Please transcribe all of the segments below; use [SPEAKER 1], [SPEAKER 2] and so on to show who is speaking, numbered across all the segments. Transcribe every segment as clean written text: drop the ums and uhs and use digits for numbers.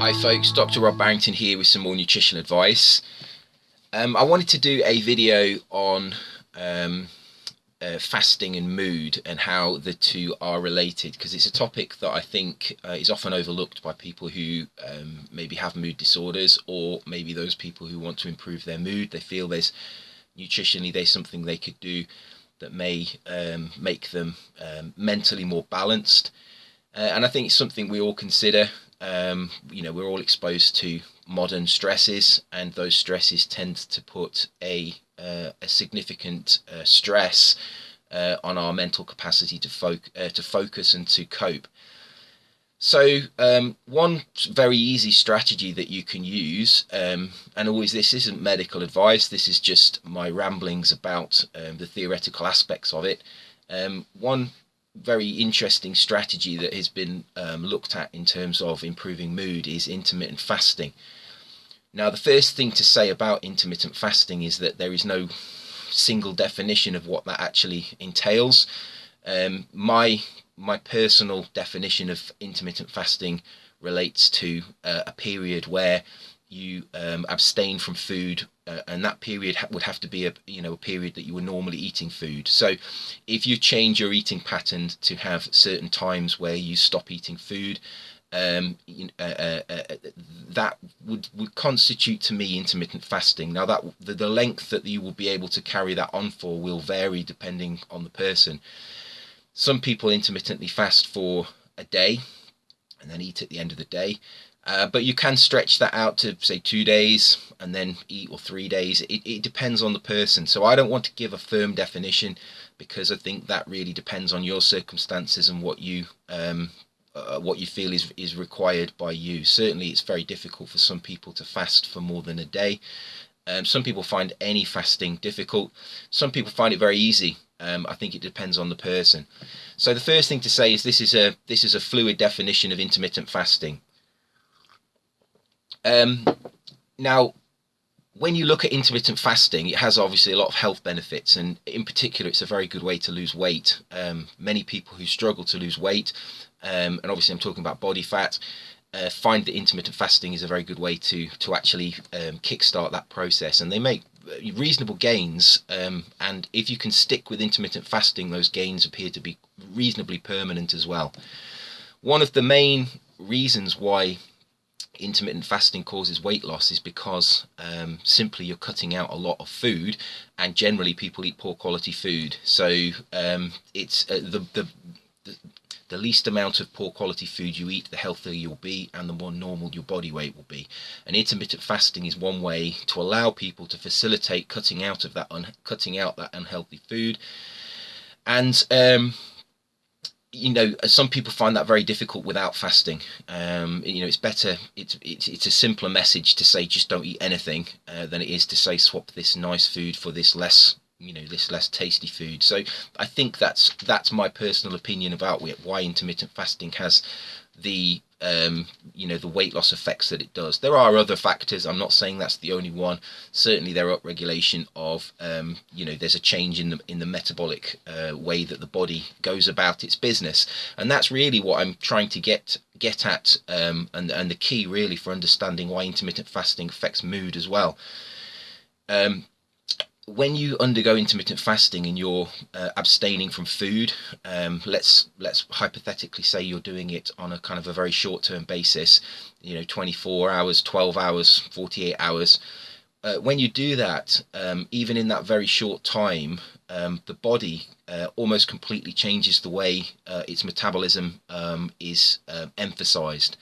[SPEAKER 1] Hi folks, Dr. Rob Barrington here with some more nutrition advice. I wanted to do a video on fasting and mood and how the two are related, because it's a topic that I think is often overlooked by people who maybe have mood disorders, or maybe those people who want to improve their mood. They feel nutritionally there's something they could do that may make them mentally more balanced. And I think it's something we all consider. We're all exposed to modern stresses, and those stresses tend to put a significant stress on our mental capacity to focus and to cope. So one very easy strategy that you can use, and always, this isn't medical advice, this is just my ramblings about the theoretical aspects of it. One very interesting strategy that has been looked at in terms of improving mood is intermittent fasting. Now, the first thing to say about intermittent fasting is that there is no single definition of what that actually entails. My personal definition of intermittent fasting relates to a period where you abstain from food, and that period would have to be a period that you were normally eating food. So if you change your eating pattern to have certain times where you stop eating food, that would constitute to me intermittent fasting. Now, that the length that you will be able to carry that on for will vary depending on the person. Some people intermittently fast for a day and then eat at the end of the day. But you can stretch that out to, say, 2 days and then eat, or 3 days. It depends on the person. So I don't want to give a firm definition, because I think that really depends on your circumstances and what you feel is required by you. Certainly, it's very difficult for some people to fast for more than a day. Some people find any fasting difficult. Some people find it very easy. I think it depends on the person. So the first thing to say is this is a fluid definition of intermittent fasting. Now, when you look at intermittent fasting, it has obviously a lot of health benefits, and in particular, it's a very good way to lose weight. Many people who struggle to lose weight, and obviously I'm talking about body fat, find that intermittent fasting is a very good way to actually kickstart that process, and they make reasonable gains. And if you can stick with intermittent fasting, those gains appear to be reasonably permanent as well. One of the main reasons why intermittent fasting causes weight loss is because simply you're cutting out a lot of food, and generally people eat poor quality food. So it's the least amount of poor quality food you eat, the healthier you'll be, and the more normal your body weight will be. And intermittent fasting is one way to allow people to facilitate cutting out that unhealthy food. And some people find that very difficult without fasting. It's better. It's a simpler message to say just don't eat anything than it is to say swap this nice food for this less tasty food. So I think that's my personal opinion about why intermittent fasting has the weight loss effects that it does. There are other factors. I'm not saying that's the only one. Certainly there are upregulation of there's a change in the metabolic way that the body goes about its business, and that's really what I'm trying to get at, and the key really for understanding why intermittent fasting affects mood as well. When you undergo intermittent fasting and you're abstaining from food, let's hypothetically say you're doing it on a kind of a very short-term basis, 24 hours, 12 hours, 48 hours. When you do that, even in that very short time, the body almost completely changes the way its metabolism is emphasized.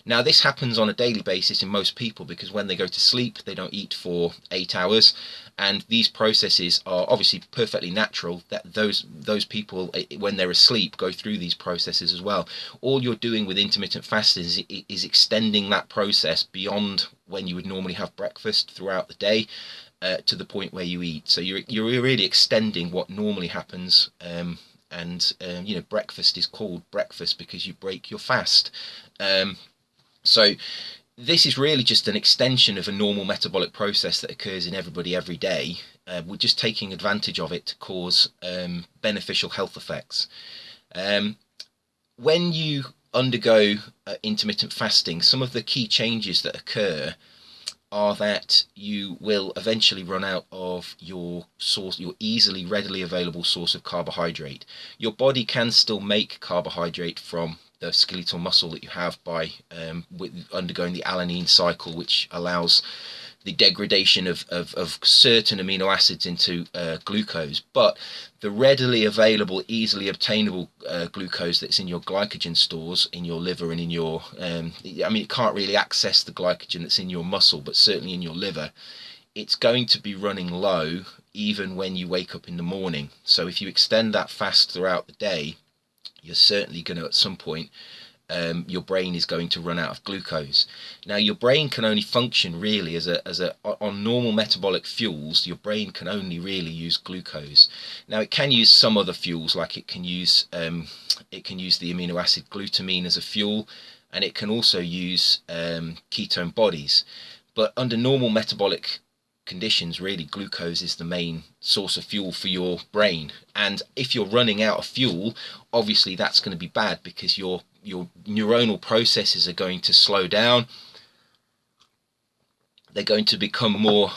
[SPEAKER 1] Now, this happens on a daily basis in most people, because when they go to sleep, they don't eat for 8 hours. And these processes are obviously perfectly natural, that those people, when they're asleep, go through these processes as well. All you're doing with intermittent fasting is extending that process beyond when you would normally have breakfast throughout the day, to the point where you eat. So you're really extending what normally happens. Breakfast is called breakfast because you break your fast. So this is really just an extension of a normal metabolic process that occurs in everybody every day. We're just taking advantage of it to cause beneficial health effects. When you undergo intermittent fasting, some of the key changes that occur are that you will eventually run out of your source, your easily readily available source of carbohydrate. Your body can still make carbohydrate from the skeletal muscle that you have by undergoing the alanine cycle, which allows the degradation of certain amino acids into glucose. But the readily available, easily obtainable glucose that's in your glycogen stores in your liver and in your, I mean, it can't really access the glycogen that's in your muscle, but certainly in your liver, it's going to be running low even when you wake up in the morning. So if you extend that fast throughout the day, you're certainly going to, at some point, your brain is going to run out of glucose. Now, your brain can only function really as a on normal metabolic fuels. Your brain can only really use glucose. Now, it can use some other fuels, like it can use the amino acid glutamine as a fuel, and it can also use ketone bodies. But under normal metabolic conditions, really, glucose is the main source of fuel for your brain. And if you're running out of fuel, obviously that's going to be bad, because your neuronal processes are going to slow down. They're going to become more,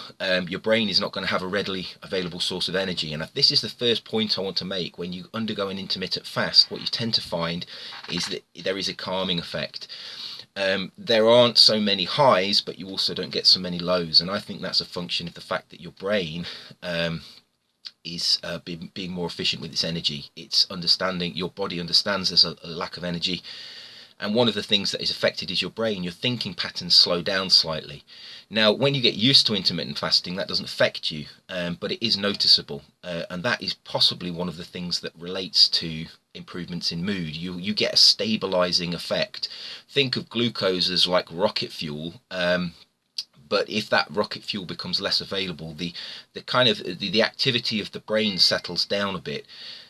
[SPEAKER 1] your brain is not going to have a readily available source of energy. And this is the first point I want to make. When you undergo an intermittent fast, what you tend to find is that there is a calming effect. There aren't so many highs, but you also don't get so many lows, and I think that's a function of the fact that your brain is being more efficient with its energy. It's understanding, your body understands there's a lack of energy, and one of the things that is affected is your brain. Your thinking patterns slow down slightly. Now, when you get used to intermittent fasting, that doesn't affect you, but it is noticeable, and that is possibly one of the things that relates to improvements in mood. You get a stabilizing effect. Think of glucose as like rocket fuel, but if that rocket fuel becomes less available, the kind of the activity of the brain settles down a bit.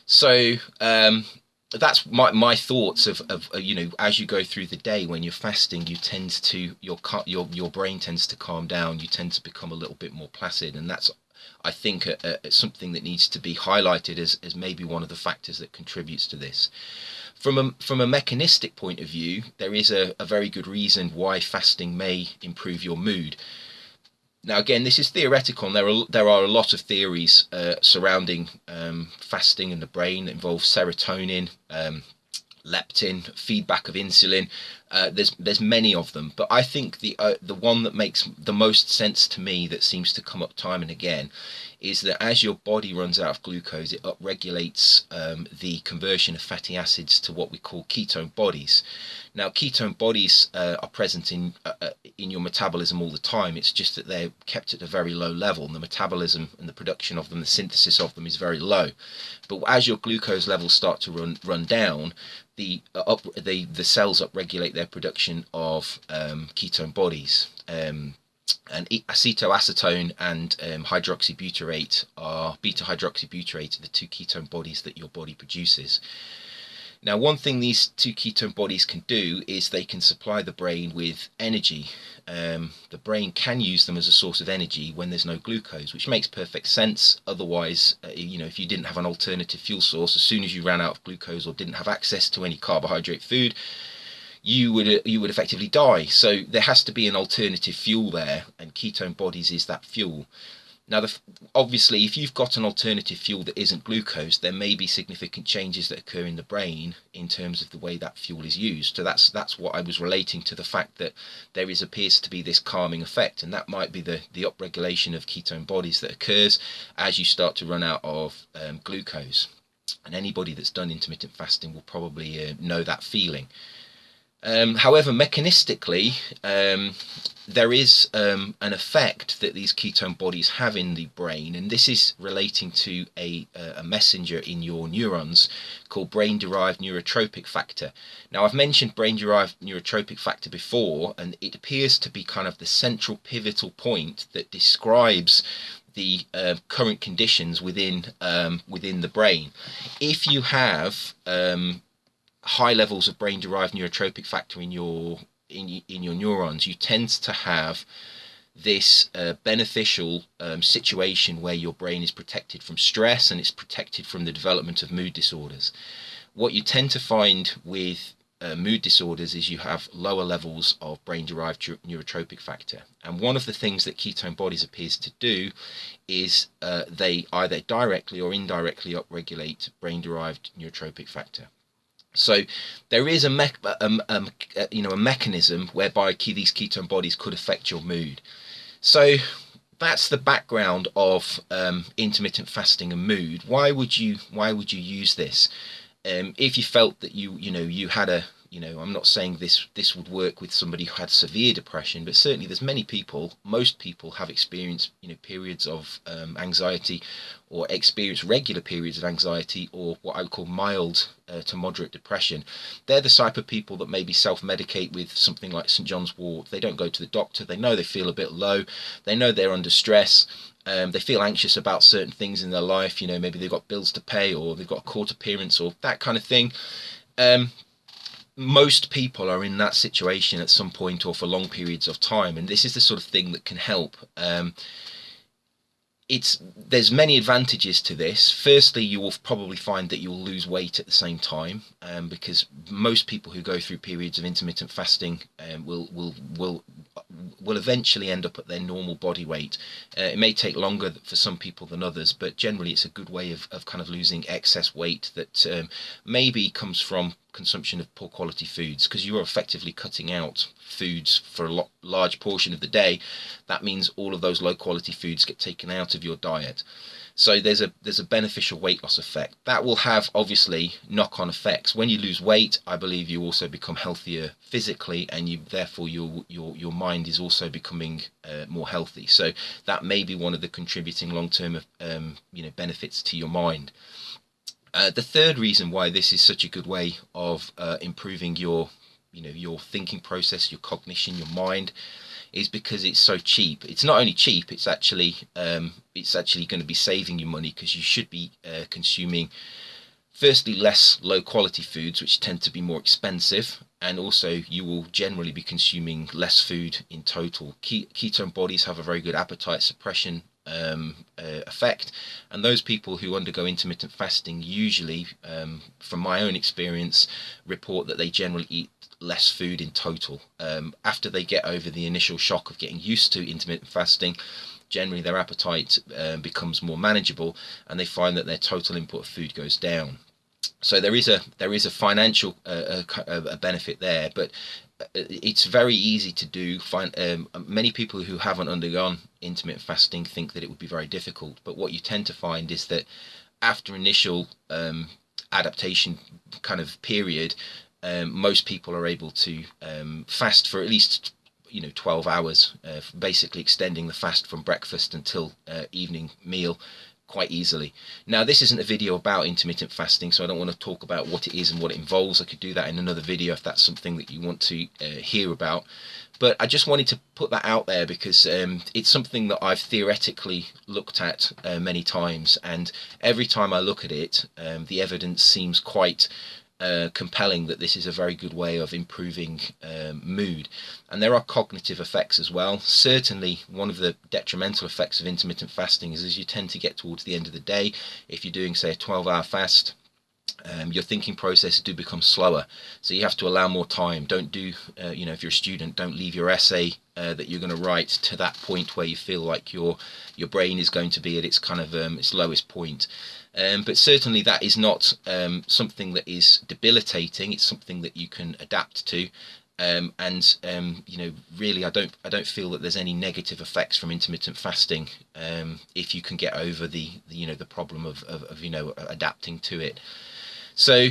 [SPEAKER 1] So that's my thoughts of you know, as you go through the day when you're fasting, you tend to your brain tends to calm down. You tend to become a little bit more placid, and that's, I think, something that needs to be highlighted as maybe one of the factors that contributes to this. From a mechanistic point of view, there is a very good reason why fasting may improve your mood. Now, again, this is theoretical, and there are a lot of theories surrounding fasting and the brain that involve serotonin, leptin, feedback of insulin. There's many of them, but I think the one that makes the most sense to me, that seems to come up time and again, is that as your body runs out of glucose, it upregulates the conversion of fatty acids to what we call ketone bodies. Now, ketone bodies are present in your metabolism all the time. It's just that they're kept at a very low level, and the metabolism and the production of them, the synthesis of them, is very low. But as your glucose levels start to run down, the cells upregulate their production of ketone bodies. And acetoacetone and hydroxybutyrate beta hydroxybutyrate are the two ketone bodies that your body produces. Now, one thing these two ketone bodies can do is they can supply the brain with energy. The brain can use them as a source of energy when there's no glucose, which makes perfect sense. Otherwise, you know, if you didn't have an alternative fuel source, as soon as you ran out of glucose or didn't have access to any carbohydrate food, you would effectively die. So there has to be an alternative fuel there, and ketone bodies is that fuel. Now, obviously, if you've got an alternative fuel that isn't glucose, there may be significant changes that occur in the brain in terms of the way that fuel is used. So that's what I was relating to, the fact that there appears to be this calming effect, and that might be the upregulation of ketone bodies that occurs as you start to run out of glucose. And anybody that's done intermittent fasting will probably know that feeling. However, mechanistically, there is an effect that these ketone bodies have in the brain, and this is relating to a messenger in your neurons called brain-derived neurotropic factor. Now, I've mentioned brain-derived neurotropic factor before, and it appears to be kind of the central pivotal point that describes the current conditions within the brain. If you have high levels of brain-derived neurotropic factor in your neurons, you tend to have this beneficial situation where your brain is protected from stress and it's protected from the development of mood disorders. What you tend to find with mood disorders is you have lower levels of brain-derived neurotropic factor. And one of the things that ketone bodies appears to do is they either directly or indirectly upregulate brain-derived neurotropic factor. So there is a mechanism whereby these ketone bodies could affect your mood. So that's the background of intermittent fasting and mood. Why would you use this? If you felt that you had a, I'm not saying this would work with somebody who had severe depression, but certainly there's most people have experienced periods of anxiety, or experience regular periods of anxiety, or what I would call mild to moderate depression. They're the type of people that maybe self-medicate with something like St. John's wort. They don't go to the doctor. They know they feel a bit low. They know they're under stress. They feel anxious about certain things in their life. Maybe they've got bills to pay, or they've got a court appearance, or that kind of thing. Most people are in that situation at some point or for long periods of time, and this is the sort of thing that can help. There's many advantages to this. Firstly, you will probably find that you'll lose weight at the same time, because most people who go through periods of intermittent fasting will eventually end up at their normal body weight. It may take longer for some people than others, but generally it's a good way of kind of losing excess weight that maybe comes from consumption of poor quality foods, because you are effectively cutting out foods for a large portion of the day. That means all of those low quality foods get taken out of your diet. So there's a beneficial weight loss effect that will have obviously knock-on effects. When you lose weight, I believe you also become healthier physically, and therefore your mind is also becoming more healthy. So that may be one of the contributing long-term benefits to your mind. The third reason why this is such a good way of improving your thinking process, your cognition, your mind, is because it's so cheap. It's not only cheap; it's actually going to be saving you money, because you should be consuming, firstly, less low quality foods, which tend to be more expensive, and also you will generally be consuming less food in total. Ketone bodies have a very good appetite suppression effect, and those people who undergo intermittent fasting usually, from my own experience, report that they generally eat less food in total. After they get over the initial shock of getting used to intermittent fasting, generally their appetite becomes more manageable, and they find that their total input of food goes down. So there is a financial a benefit there, but it's very easy to do. Many people who haven't undergone intermittent fasting think that it would be very difficult, but what you tend to find is that after initial adaptation kind of period, most people are able to fast for at least 12 hours, basically extending the fast from breakfast until evening meal quite easily. Now, this isn't a video about intermittent fasting, so I don't want to talk about what it is and what it involves. I could do that in another video if that's something that you want to hear about. But I just wanted to put that out there because it's something that I've theoretically looked at many times, and every time I look at it, the evidence seems quite compelling that this is a very good way of improving mood. And there are cognitive effects as well. Certainly one of the detrimental effects of intermittent fasting is as you tend to get towards the end of the day, if you're doing, say, a 12-hour fast, your thinking processes do become slower, so you have to allow more time. Don't do if you're a student, don't leave your essay that you're going to write to that point where you feel like your brain is going to be at its kind of its lowest point. But certainly that is not something that is debilitating. It's something that you can adapt to, really I don't feel that there's any negative effects from intermittent fasting if you can get over the problem of adapting to it. So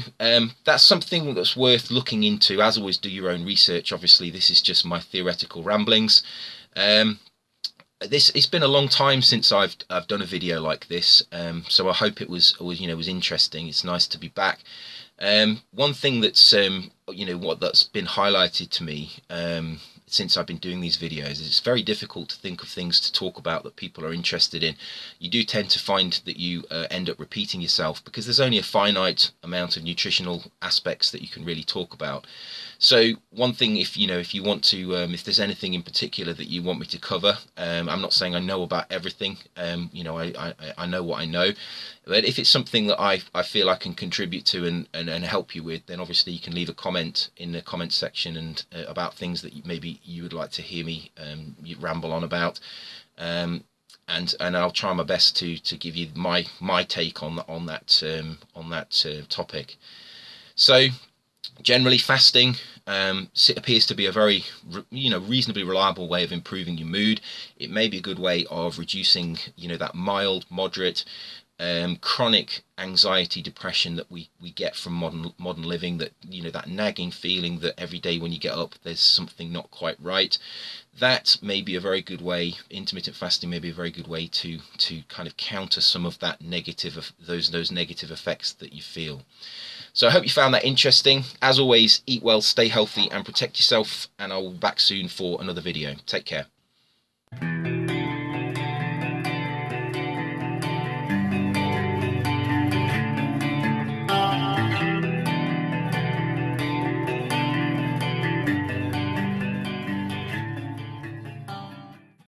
[SPEAKER 1] that's something that's worth looking into. As always, do your own research. Obviously, this is just my theoretical ramblings. It's been a long time since I've done a video like this, so I hope it was interesting. It's nice to be back. One thing that's that's been highlighted to me since I've been doing these videos is it's very difficult to think of things to talk about that people are interested in. You do tend to find that you end up repeating yourself because there's only a finite amount of nutritional aspects that you can really talk about. So one thing, if you want to, if there's anything in particular that you want me to cover, I'm not saying I know about everything. I know what I know, but if it's something that I feel I can contribute to and help you with, then obviously you can leave a comment in the comment section and about things that maybe you would like to hear me ramble on about. And I'll try my best to give you my take on that topic. So generally, fasting appears to be a very reasonably reliable way of improving your mood. It may be a good way of reducing that mild, moderate, chronic anxiety, depression that we get from modern living. That that nagging feeling that every day when you get up there's something not quite right. That may be a very good way. Intermittent fasting may be a very good way to kind of counter some of that negative, those negative effects that you feel. So I hope you found that interesting. As always, eat well, stay healthy, and protect yourself. And I'll be back soon for another video. Take care.